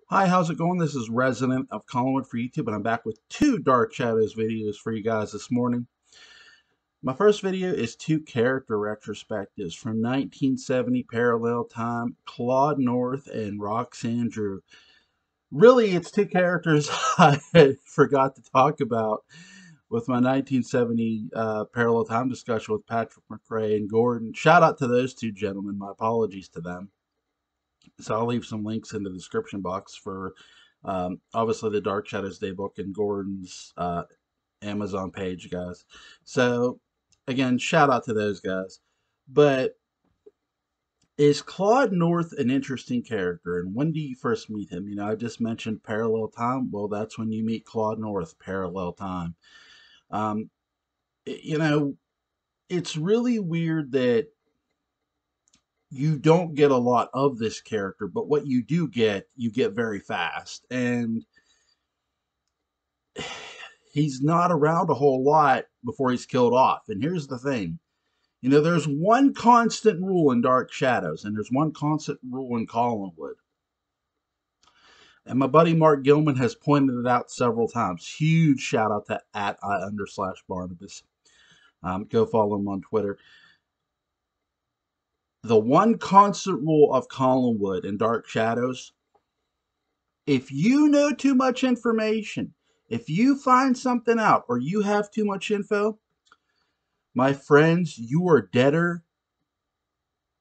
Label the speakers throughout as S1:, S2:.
S1: Hi, how's it going? This is Resident of Collinwood for YouTube, and I'm back with two Dark Shadows videos for you guys this morning. My first video is two character retrospectives from 1970 Parallel Time, Claude North and Roxanne Drew. Really, it's two characters I forgot to talk about with my 1970 Parallel Time discussion with Patrick McRae and Gordon. Shout out to those two gentlemen. My apologies to them. So I'll leave some links in the description box for obviously the Dark Shadows Daybook and Gordon's Amazon page, guys. So again, shout out to those guys. But is Claude North an interesting character? And when do you first meet him? You know, I just mentioned Parallel Time. Well, that's when you meet Claude North, Parallel Time. Um, you know, it's really weird that you don't get a lot of this character, but what you do get, you get very fast. And he's not around a whole lot before he's killed off. And here's the thing. You know, there's one constant rule in Dark Shadows, and there's one constant rule in Collinwood. And my buddy Mark Gilman has pointed it out several times. Huge shout out to @I_Barnabas. Go follow him on Twitter. The one constant rule of Collinwood and Dark Shadows: if you know too much information, if you find something out, or you have too much info, my friends, you are deader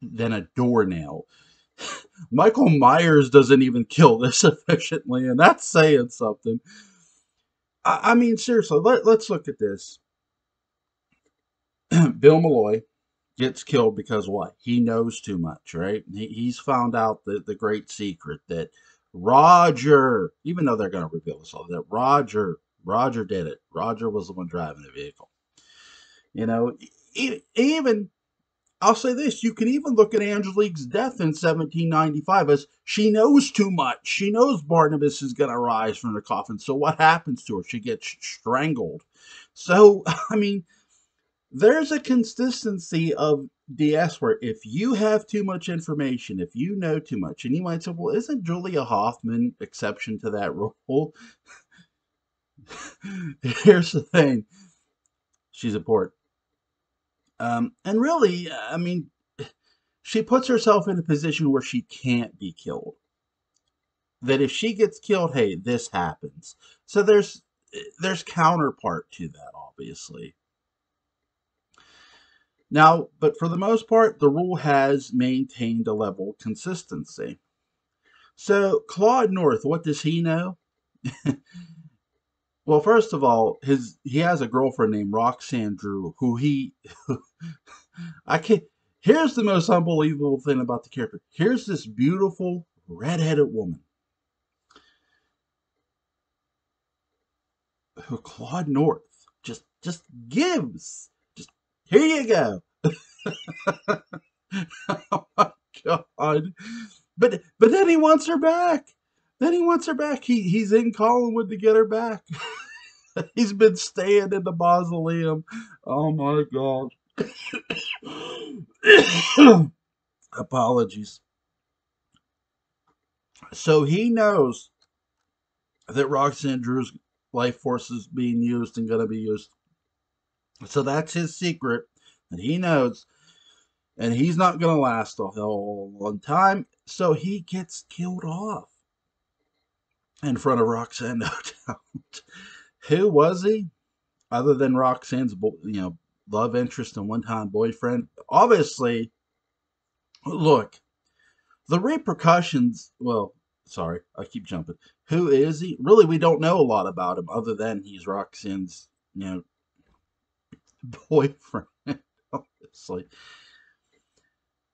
S1: than a doornail. Michael Myers doesn't even kill this efficiently, and that's saying something. I mean, seriously, let's look at this. Bill Malloy gets killed because what? He knows too much, right? He's found out the great secret that Roger, even though they're going to reveal this all, that Roger did it. Roger was the one driving the vehicle. You know, even I'll say this: you can even look at Angelique's death in 1795 as she knows too much. She knows Barnabas is going to rise from the coffin. So what happens to her? She gets strangled. So I mean, there's a consistency of DS where if you have too much information, if you know too much, and you might say, well, isn't Julia Hoffman exception to that rule? Here's the thing: she's a port. And really, I mean, she puts herself in a position where she can't be killed. That if she gets killed, hey, this happens. So there's counterpart to that, obviously. Now, but for the most part, the rule has maintained a level of consistency. So Claude North, what does he know? Well, first of all, he has a girlfriend named Roxanne Drew, who he I can't. Here's the most unbelievable thing about the character. Here's this beautiful red-headed woman who Claude North just gives. Just here you go. Oh my god! But then he wants her back. Then he wants her back. He's in Collinwood to get her back. He's been staying in the mausoleum. Oh my god. Apologies. So he knows that Roxanne Drew's life force is being used and going to be used. So that's his secret that he knows. And he's not going to last a whole long time. So he gets killed off in front of Roxanne, no doubt. Who was he? Other than Roxanne's, love interest and one-time boyfriend. Obviously, look, the repercussions. Well, sorry, I keep jumping. Who is he? Really, we don't know a lot about him other than he's Roxanne's, boyfriend. Obviously,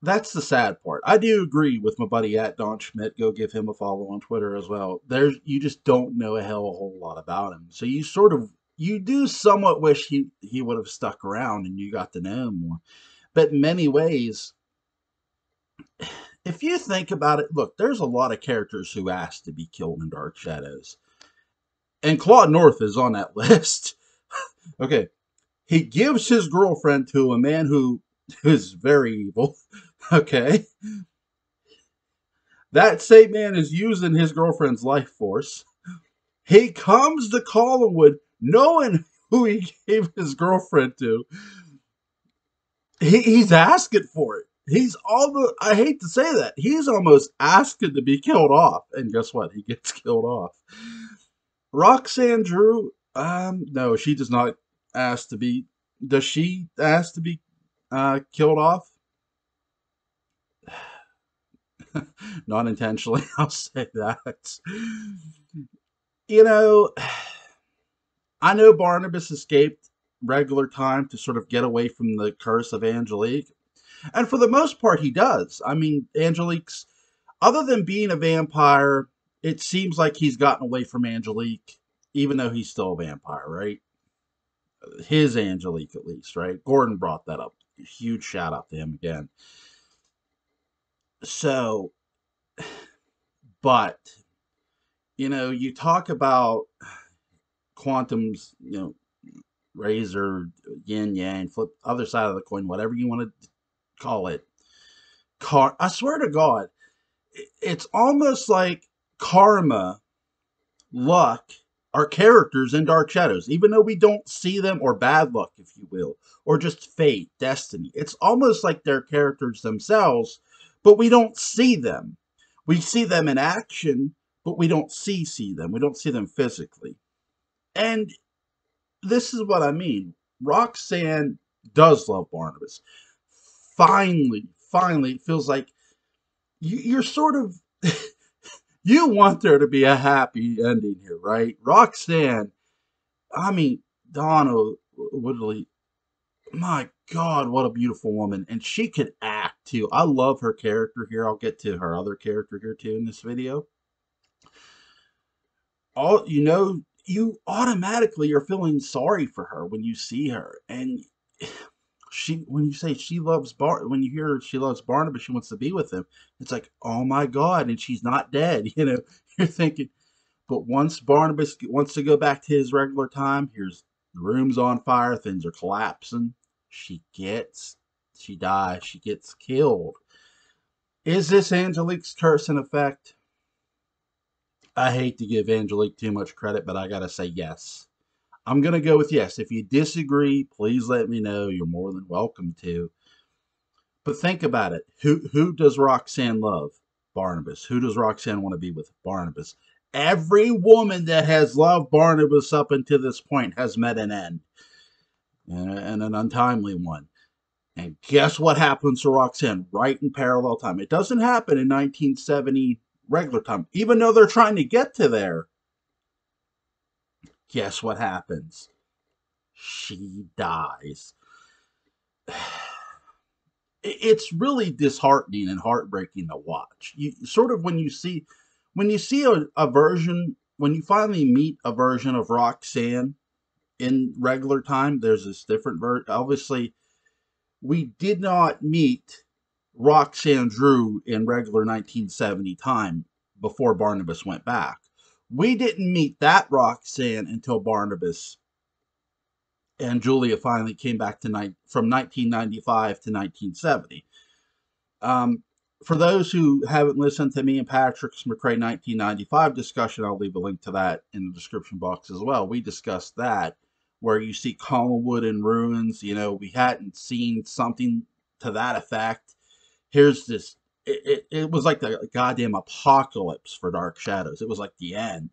S1: that's the sad part. I do agree with my buddy @Don Schmidt. Go give him a follow on Twitter as well. You just don't know a whole lot about him. So you do somewhat wish he would have stuck around and you got to know him more. But in many ways, if you think about it, look, there's a lot of characters who asked to be killed in Dark Shadows. And Claude North is on that list. Okay. He gives his girlfriend to a man who is very evil. Okay. That same man is using his girlfriend's life force. He comes to Collinwood knowing who he gave his girlfriend to. He's asking for it. He's almost, I hate to say that, he's almost asking to be killed off. And guess what? He gets killed off. Roxanne Drew, no, she does not ask to be, does she ask to be killed off? Not intentionally, I'll say that. You know, I know Barnabas escaped regular time to sort of get away from the curse of Angelique. And for the most part, he does. I mean, Angelique's, other than being a vampire, it seems like he's gotten away from Angelique, even though he's still a vampire, right? His Angelique, at least, right? Gordon brought that up. Huge shout out to him again. So, but, you talk about quantum's, razor, yin yang, flip, other side of the coin, whatever you want to call it. I swear to God, it's almost like karma, luck, are characters in Dark Shadows, even though we don't see them, or bad luck, if you will, or just fate, destiny. It's almost like they're characters themselves, but we don't see them. We see them in action, but we don't see them. We don't see them physically. And this is what I mean. Roxanne does love Barnabas. Finally, it feels like you're sort of you want there to be a happy ending here, right? Roxanne, I mean, Donna Woodley, my God, what a beautiful woman. And she could act too. I love her character here. I'll get to her other character here too in this video. You automatically are feeling sorry for her when you see her. And when you say she loves when you hear she loves Barnabas, she wants to be with him, it's like, oh my God, and she's not dead. You're thinking, but once Barnabas wants to go back to his regular time, here's the room's on fire, things are collapsing. She dies, she gets killed. Is this Angelique's curse in effect? I hate to give Angelique too much credit, but I gotta say yes. I'm going to go with yes. If you disagree, please let me know. You're more than welcome to. But think about it. Who does Roxanne love? Barnabas. Who does Roxanne want to be with? Barnabas. Every woman that has loved Barnabas up until this point has met an end. And an untimely one. And guess what happens to Roxanne right in parallel time? It doesn't happen in 1970 regular time. Even though they're trying to get to there. Guess what happens? She dies. It's really disheartening and heartbreaking to watch. You sort of, when you see a version, when you finally meet a version of Roxanne in regular time, there's this different version. Obviously, we did not meet Roxanne Drew in regular 1970 time before Barnabas went back. We didn't meet that Roxanne until Barnabas and Julia finally came back from 1995 to 1970. For those who haven't listened to me and Patrick's McRae 1995 discussion, I'll leave a link to that in the description box as well. We discussed that, where you see Collinwood in ruins. We hadn't seen something to that effect. Here's this. It was like the goddamn apocalypse for Dark Shadows. It was like the end.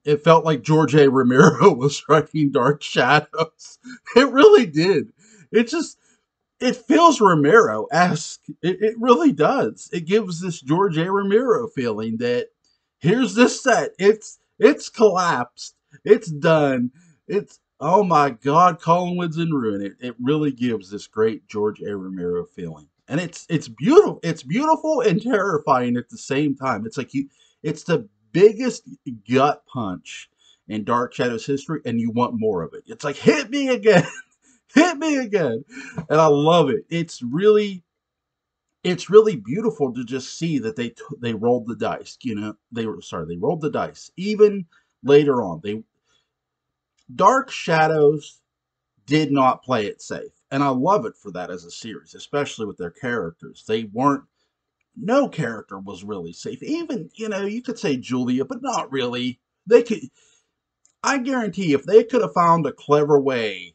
S1: It felt like George A. Romero was writing Dark Shadows. It really did. It feels Romero-esque. It really does. It gives this George A. Romero feeling that here's this set. It's collapsed. It's done. Oh my God, Collinwood's in ruin. It really gives this great George A. Romero feeling. And it's beautiful. It's beautiful and terrifying at the same time. It's the biggest gut punch in Dark Shadows history, and you want more of it. It's like, hit me again. Hit me again. And I love it. It's really beautiful to just see that they rolled the dice. They rolled the dice. Even later on, Dark Shadows did not play it safe. And I love it for that as a series, especially with their characters. They weren't no character was really safe. Even, you could say Julia, but not really. They could, I guarantee if they could have found a clever way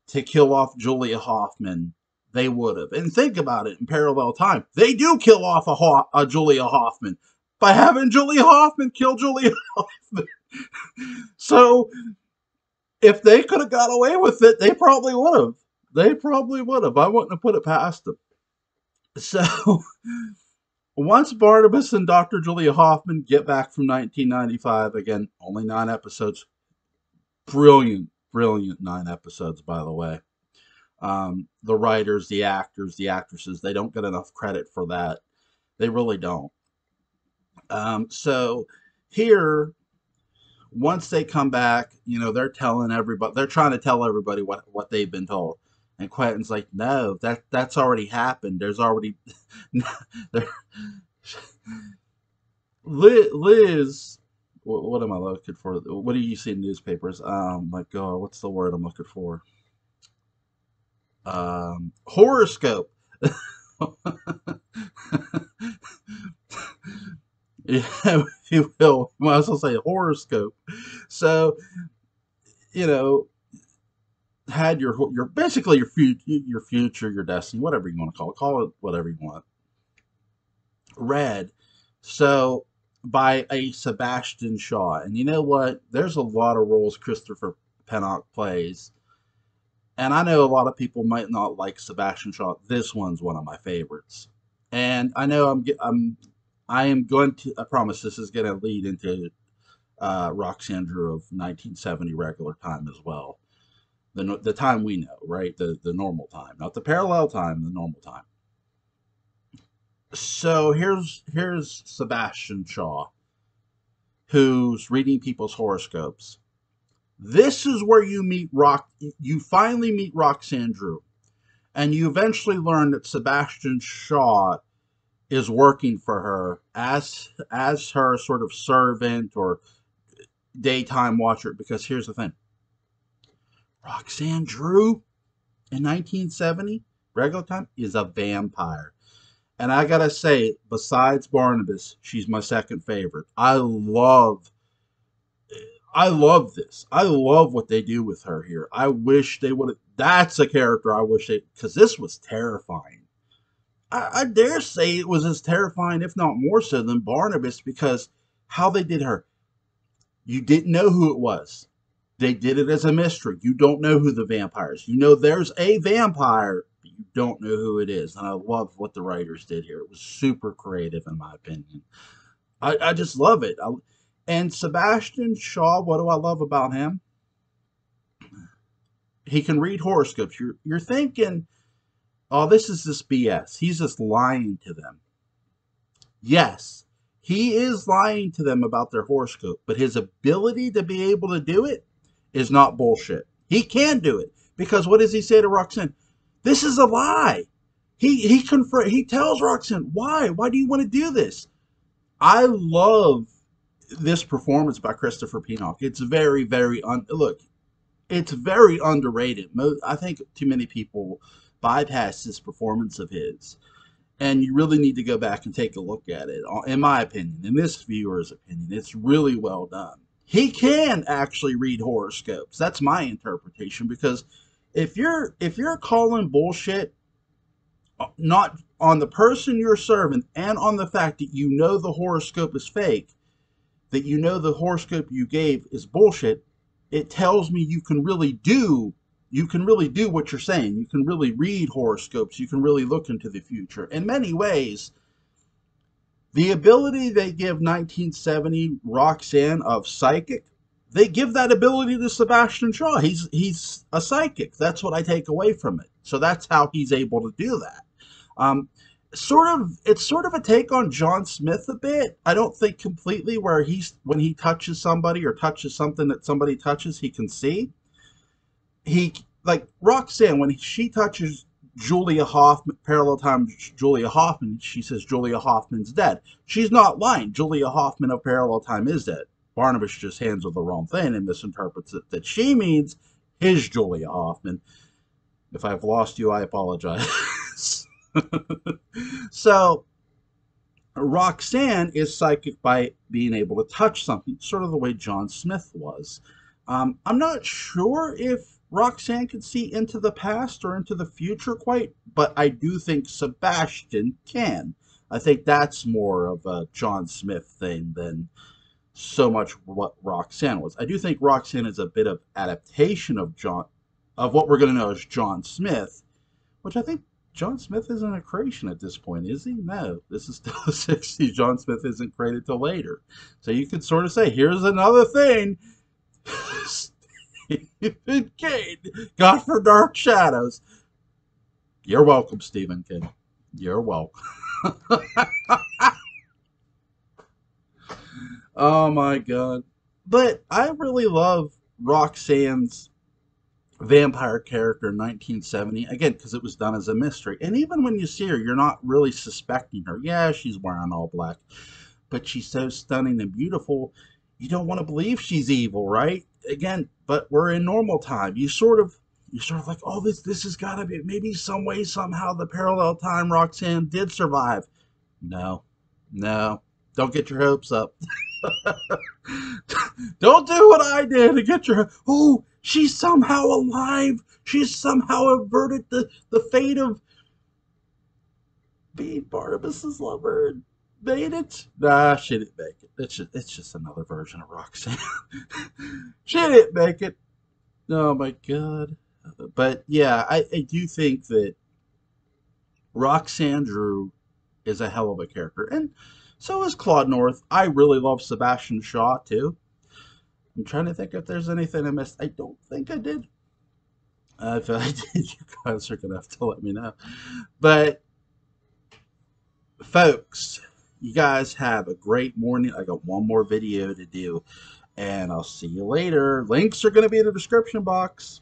S1: to kill off Julia Hoffman, they would have. And think about it in parallel time. They do kill off a Julia Hoffman by having Julia Hoffman kill Julia Hoffman. So if they could have got away with it, they probably would have. They probably would have. I wouldn't have put it past them. So once Barnabas and Dr. Julia Hoffman get back from 1995, again, only 9 episodes. Brilliant, brilliant 9 episodes, by the way. The writers, the actors, the actresses, they don't get enough credit for that. They really don't. So here, once they come back, they're telling everybody, they're trying to tell everybody what they've been told. And Quentin's like, no, that's already happened. There's already there, Liz. What am I looking for? What do you see in newspapers? My God, what's the word I'm looking for? Horoscope. Yeah, if you will. Might as well say horoscope. So, you know, had your basically your future, your destiny, whatever you want to call it whatever you want. Read. So by a Sebastian Shaw. And you know what? There's a lot of roles Christopher Pennock plays. And I know a lot of people might not like Sebastian Shaw. This one's one of my favorites. And I know I am going to, I promise this is going to lead into Roxanne Drew of 1970 regular time as well. The time we know, right? The normal time, not the parallel time, the normal time. So here's Sebastian Shaw, who's reading people's horoscopes. This is where you finally meet Roxanne Drew, and you eventually learn that Sebastian Shaw is working for her as her sort of servant or daytime watcher. Because here's the thing: Roxanne Drew in 1970 regular time is a vampire. And I gotta say, besides Barnabas, she's my second favorite. I love this. I love what they do with her here. I wish they would have. That's a character I wish they, because this was terrifying. I dare say it was as terrifying, if not more so, than Barnabas, because how they did her. You didn't know who it was. They did it as a mystery. You don't know who the vampire is. You know there's a vampire, but you don't know who it is. And I love what the writers did here. It was super creative, in my opinion. I just love it. And Sebastian Shaw, what do I love about him? He can read horoscopes. You're thinking, oh, this is just BS. He's just lying to them. Yes, he is lying to them about their horoscope, but his ability to be able to do it is not bullshit. He can do it because what does he say to Roxanne? This is a lie. He tells Roxanne, why? Why do you want to do this? I love this performance by Christopher Pennock. It's very, very look. It's very underrated. I think too many people bypass this performance of his, and you really need to go back and take a look at it. In my opinion, in this viewer's opinion, it's really well done. He can actually read horoscopes. That's my interpretation, because if you're calling bullshit, not on the person you're serving and on the fact that you know the horoscope is fake, that you know the horoscope you gave is bullshit, it tells me you can really do what you're saying. You can really read horoscopes. You can really look into the future. In many ways, the ability they give 1970 Roxanne of psychic, they give that ability to Sebastian Shaw. He's a psychic. That's what I take away from it. So that's how he's able to do that. It's sort of a take on John Smith a bit. I don't think completely, where when he touches somebody or touches something that somebody touches, he can see. He, like Roxanne, when she touches Julia Hoffman, parallel time Julia Hoffman, she says Julia Hoffman's dead. She's not lying. Julia Hoffman of parallel time is dead. Barnabas just hands her the wrong thing and misinterprets it that she means his Julia Hoffman. If I've lost you, I apologize. So Roxanne is psychic by being able to touch something, sort of the way John Smith was. I'm not sure if Roxanne could see into the past or into the future quite, but I do think Sebastian can. I think that's more of a John Smith thing than so much what Roxanne was. I do think Roxanne is a bit of adaptation of what we're going to know as John Smith, which I think John Smith isn't a creation at this point, is he? No, this is still the 60s. John Smith isn't created till later. So you could sort of say, here's another thing. Stephen King, God for Dark Shadows. You're welcome, Stephen King. You're welcome. Oh my God. But I really love Roxanne's vampire character in 1970 again because it was done as a mystery, and even when you see her you're not really suspecting her. Yeah, she's wearing all black, but she's so stunning and beautiful you don't want to believe she's evil, right? Again, but we're in normal time. You sort of like, oh, this has got to be maybe some way somehow the parallel time Roxanne did survive. No, no, don't get your hopes up. Don't do what I did and get your, oh, she's somehow alive. She's somehow averted the fate of being Barnabas's lover and made it. Nah, she didn't make it. It's just another version of Roxanne. She didn't make it. Oh my God. But yeah, I do think that Roxanne Drew is a hell of a character. And so is Claude North. I really love Sebastian Shaw too. I'm trying to think if there's anything I missed. I don't think I did. If I did, you guys are going to have to let me know. But, folks, you guys have a great morning. I got one more video to do, and I'll see you later. Links are going to be in the description box.